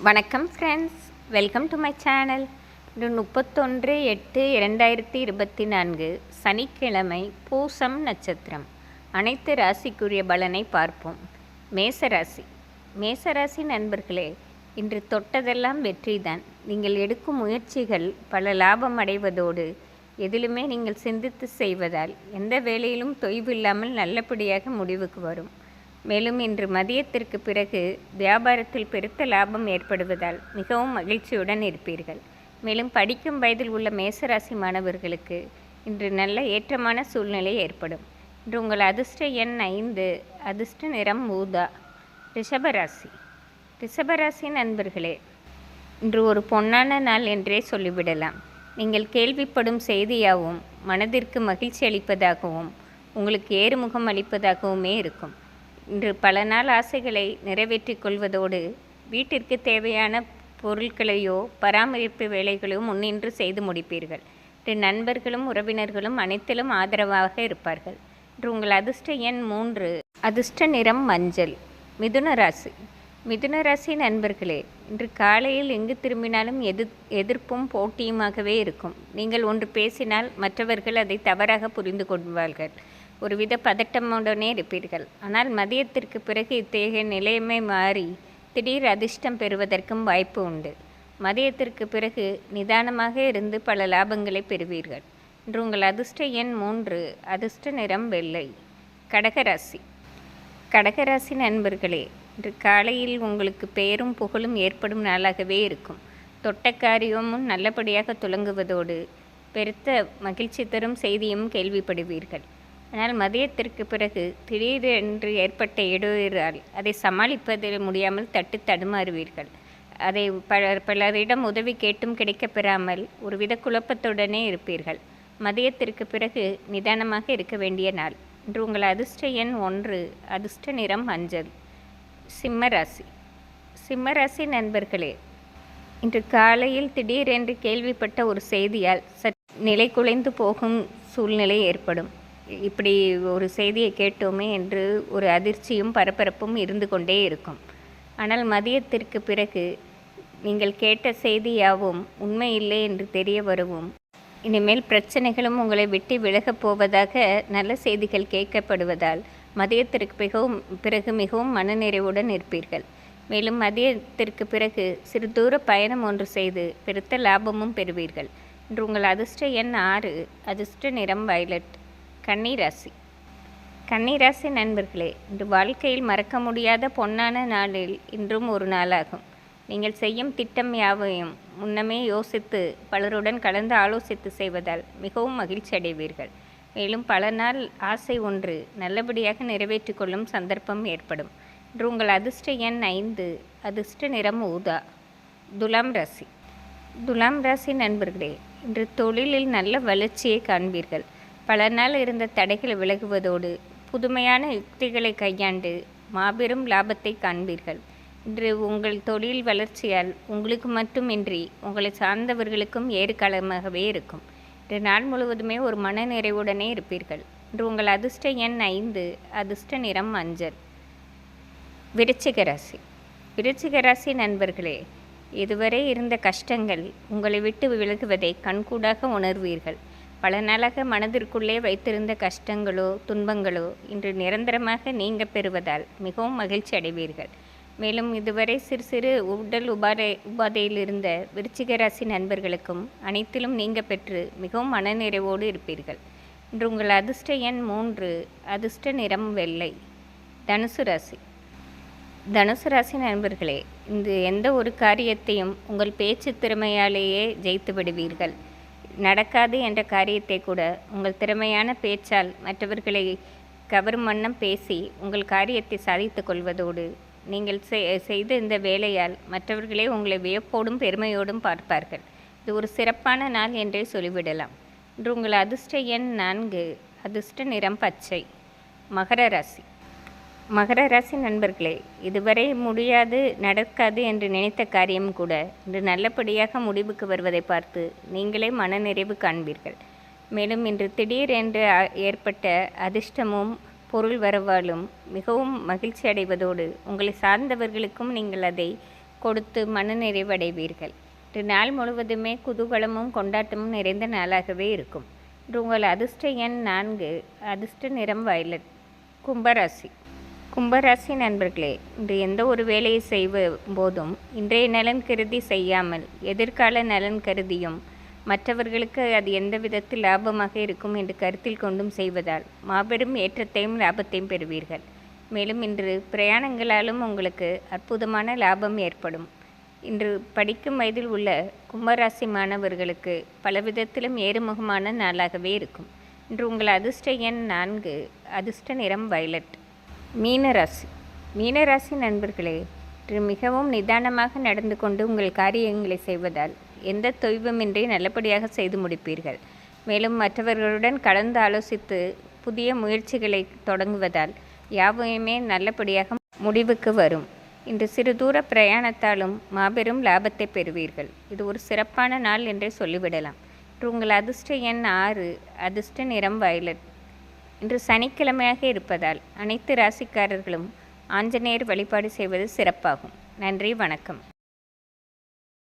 வணக்கம் friends, welcome to my channel. இன்று 31/8/2024 சனிக்கிழமை, பூசம் நட்சத்திரம். அனைத்து ராசிக்குரிய பலனை பார்ப்போம். மேசராசி. மேசராசி நண்பர்களே, இன்று தொட்டதெல்லாம் வெற்றிதான். நீங்கள் எடுக்கும் முயற்சிகள் பல லாபம் அடைவதோடு எதிலுமே நீங்கள் சிந்தித்து செய்வதால் எந்த வேலையிலும் தொய்வில்லாமல் நல்லபடியாக முடிவுக்கு வரும். மேலும் இன்று மதியத்திற்கு பிறகு வியாபாரத்தில் பெருத்த லாபம் ஏற்படுவதால் மிகவும் மகிழ்ச்சியுடன் இருப்பீர்கள். மேலும் படிக்கும் வயதில் உள்ள மேசராசி மாணவர்களுக்கு இன்று நல்ல ஏற்றமான சூழ்நிலை ஏற்படும். இன்று உங்கள் அதிர்ஷ்ட எண் 5, அதிர்ஷ்ட நிறம் ஊதா. ரிஷபராசி. ரிஷபராசி நண்பர்களே, இன்று ஒரு பொன்னான நாள் என்றே சொல்லிவிடலாம். நீங்கள் கேள்விப்படும் செய்தியாகவும் மனதிற்கு மகிழ்ச்சி அளிப்பதாகவும் உங்களுக்கு ஏறுமுகம் அளிப்பதாகவுமே இருக்கும். இன்று பல நாள் ஆசைகளை நிறைவேற்றிக் கொள்வதோடு வீட்டிற்கு தேவையான பொருட்களையோ பராமரிப்பு வேலைகளையோ முன்னின்று செய்து முடிப்பீர்கள். இன்று நண்பர்களும் உறவினர்களும் அனைத்திலும் ஆதரவாக இருப்பார்கள். இன்று உங்கள் அதிர்ஷ்ட எண் 3, அதிர்ஷ்ட நிறம் மஞ்சள். மிதுன ராசி. மிதுன ராசி நண்பர்களே, இன்று காலையில் எங்கு திரும்பினாலும் எதிர்ப்பும் போட்டியுமாகவே இருக்கும். நீங்கள் ஒன்று பேசினால் மற்றவர்கள் அதை தவறாக புரிந்து கொள்வார்கள். ஒருவித பதட்டமுடனே இருப்பீர்கள். ஆனால் மதியத்திற்கு பிறகு இத்தகைய நிலைமை மாறி திடீர் அதிர்ஷ்டம் பெறுவதற்கும் வாய்ப்பு உண்டு. மதியத்திற்கு பிறகு நிதானமாக இருந்து பல லாபங்களை பெறுவீர்கள். இன்று உங்கள் அதிர்ஷ்ட எண் 3, அதிர்ஷ்ட நிறம் வெள்ளை. கடகராசி. கடகராசி நண்பர்களே, இன்று காலையில் உங்களுக்கு பெயரும் புகழும் ஏற்படும் நாளாகவே இருக்கும். தொட்ட காரியமும் நல்லபடியாக துலங்குவதோடு பெருத்த மகிழ்ச்சி தரும் செய்தியும் கேள்விப்படுவீர்கள். ஆனால் மதியத்திற்கு பிறகு திடீரென்று ஏற்பட்ட இடையூறால் அதை சமாளிப்பது முடியாமல் தடுமாறுவீர்கள். அதை பலரிடம் உதவி கேட்டும் கிடைக்கப்பெறாமல் ஒருவித குழப்பத்துடனே இருப்பீர்கள். மதியத்திற்கு பிறகு நிதானமாக இருக்க வேண்டிய நாள். இன்று உங்கள் அதிர்ஷ்ட எண் 1, அதிர்ஷ்ட நிறம் மஞ்சள். சிம்மராசி. சிம்மராசி நண்பர்களே, இன்று காலையில் திடீரென்று கேள்விப்பட்ட ஒரு செய்தியால் நிலை குலைந்து போகும் சூழ்நிலை ஏற்படும். இப்படி ஒரு செய்தியை கேட்டோமே என்று ஒரு அதிர்ச்சியும் பரபரப்பும் இருந்து கொண்டே இருக்கும். ஆனால் மதியத்திற்கு பிறகு நீங்கள் கேட்ட செய்தியாவும் உண்மை இல்லை என்று தெரிய வரவும், இனிமேல் பிரச்சனைகளும் உங்களை விட்டு விலகப் போவதாக நல்ல செய்திகள் கேட்கப்படுவதால் மதியத்திற்கு பிறகு மிகவும் மனநிறைவுடன் இருப்பீர்கள். மேலும் மதியத்திற்கு பிறகு சிறு தூர பயணம் ஒன்று செய்து பெருத்த லாபமும் பெறுவீர்கள். இன்று உங்கள் அதிர்ஷ்ட எண் 6, அதிர்ஷ்ட நிறம் வயலட். கன்னிராசி. கன்னிராசி நண்பர்களே, இன்று வாழ்க்கையில் மறக்க முடியாத பொன்னான நாளில் இன்றும் ஒரு நாளாகும். நீங்கள் செய்யும் திட்டம் யாவையும் முன்னமே யோசித்து பலருடன் கலந்து ஆலோசித்து செய்வதால் மிகவும் மகிழ்ச்சி அடைவீர்கள். மேலும் பல நாள் ஆசை ஒன்று நல்லபடியாக நிறைவேற்றி கொள்ளும் சந்தர்ப்பம் ஏற்படும். இன்று உங்கள் அதிர்ஷ்ட எண் 5, அதிர்ஷ்ட நிறம் ஊதா. துலாம் ராசி. துலாம் ராசி நண்பர்களே, இன்று தொழிலில் நல்ல வளர்ச்சியை காண்பீர்கள். பல நாள் இருந்த தடைகள் விலகுவதோடு புதுமையான யுக்திகளை கையாண்டு மாபெரும் லாபத்தை காண்பீர்கள். இன்று உங்கள் தொழில் வளர்ச்சியால் உங்களுக்கு மட்டுமின்றி உங்களை சார்ந்தவர்களுக்கும் ஏறுகாலமாகவே இருக்கும். இன்று நாள் முழுவதுமே ஒரு மன நிறைவுடனே இருப்பீர்கள். இன்று உங்கள் அதிர்ஷ்ட எண் 5, அதிர்ஷ்ட நிறம் மஞ்சள். விருச்சிக ராசி. விருச்சிக ராசி நண்பர்களே, இதுவரை இருந்த கஷ்டங்கள் உங்களை விட்டு விலகுவதை கண்கூடாக உணர்வீர்கள். பல நாளாக மனதிற்குள்ளே வைத்திருந்த கஷ்டங்களோ துன்பங்களோ இன்று நிரந்தரமாக நீங்க பெறுவதால் மிகவும் மகிழ்ச்சி அடைவீர்கள். மேலும் இதுவரை சிறு சிறு உடல் உபாதையில் இருந்த விருச்சிக ராசி நண்பர்களுக்கும் அனைத்திலும் நீங்க பெற்று மிகவும் மனநிறைவோடு இருப்பீர்கள். இன்று உங்கள் அதிர்ஷ்ட எண் 3, அதிர்ஷ்ட நிறம் வெள்ளை. தனுசு ராசி. தனுசு ராசி நண்பர்களே, இந்த எந்த ஒரு காரியத்தையும் உங்கள் பேச்சு திறமையாலேயே ஜெயித்து விடுவீர்கள். நடக்காது என்ற காரியத்தை கூட உங்கள் திறமையான பேச்சால் மற்றவர்களை கவரும் வண்ணம் பேசி உங்கள் காரியத்தை சாதித்து கொள்வதோடு நீங்கள் செய்த இந்த வேலையால் மற்றவர்களே உங்களை வியப்போடும் பெருமையோடும் பார்ப்பார்கள். இது ஒரு சிறப்பான நாள் என்றே சொல்லிவிடலாம். இன்று உங்கள் அதிர்ஷ்ட எண் 4, அதிர்ஷ்ட நிறம் பச்சை. மகர ராசி. மகர ராசி நண்பர்களே, இதுவரை முடியாது நடக்காது என்று நினைத்த காரியம் கூட இன்று நல்லபடியாக முடிவுக்கு வருவதை பார்த்து நீங்களே மனநிறைவு காண்பீர்கள். மேலும் இன்று திடீரென்று ஏற்பட்ட அதிர்ஷ்டமும் பொருள் வரவாலும் மிகவும் மகிழ்ச்சி அடைவதோடு உங்களை சார்ந்தவர்களுக்கும் நீங்கள் அதை கொடுத்து மனநிறைவடைவீர்கள். இன்று நாள் முழுவதுமே குதூகலமும் கொண்டாட்டமும் நிறைந்த நாளாகவே இருக்கும். இன்று உங்கள் அதிர்ஷ்ட எண் 4, அதிர்ஷ்ட நிறம் வயலட். கும்பராசி. கும்பராசி நண்பர்களே, இன்று எந்த ஒரு வேலையை செய்யும் போதும் இன்றைய நலன் கருதி செய்யாமல் எதிர்கால நலன் கருதியும் மற்றவர்களுக்கு அது எந்த விதத்தில் லாபமாக இருக்கும் என்று கருத்தில் கொண்டும் செய்வதால் மாபெரும் ஏற்றத்தையும் லாபத்தையும் பெறுவீர்கள். மேலும் இன்று பிரயாணங்களாலும் உங்களுக்கு அற்புதமான லாபம் ஏற்படும். இன்று படிக்கும் வயதில் உள்ள கும்பராசி மாணவர்களுக்கு பலவிதத்திலும் ஏறுமுகமான நாளாகவே இருக்கும். இன்று உங்கள் அதிர்ஷ்ட எண் 4, அதிர்ஷ்ட நிறம் வயலட். மீனராசி. மீனராசி நண்பர்களே, இன்று மிகவும் நிதானமாக நடந்து கொண்டு உங்கள் காரியங்களை செய்வதால் எந்த தொய்வுமின்றி நல்லபடியாக செய்து முடிப்பீர்கள். மேலும் மற்றவர்களுடன் கலந்து ஆலோசித்து புதிய முயற்சிகளை தொடங்குவதால் யாவையுமே நல்லபடியாக முடிவுக்கு வரும். இன்று சிறு தூர பிரயாணத்தாலும் மாபெரும் லாபத்தை பெறுவீர்கள். இது ஒரு சிறப்பான நாள் என்றே சொல்லிவிடலாம். இன்று உங்கள் அதிர்ஷ்ட எண் 6, அதிர்ஷ்ட நிறம் வயலட். இன்று சனிக்கிழமையாக இருப்பதால் அனைத்து ராசிக்காரர்களும் ஆஞ்சநேயர் வழிபாடு செய்வது சிறப்பாகும். நன்றி, வணக்கம்.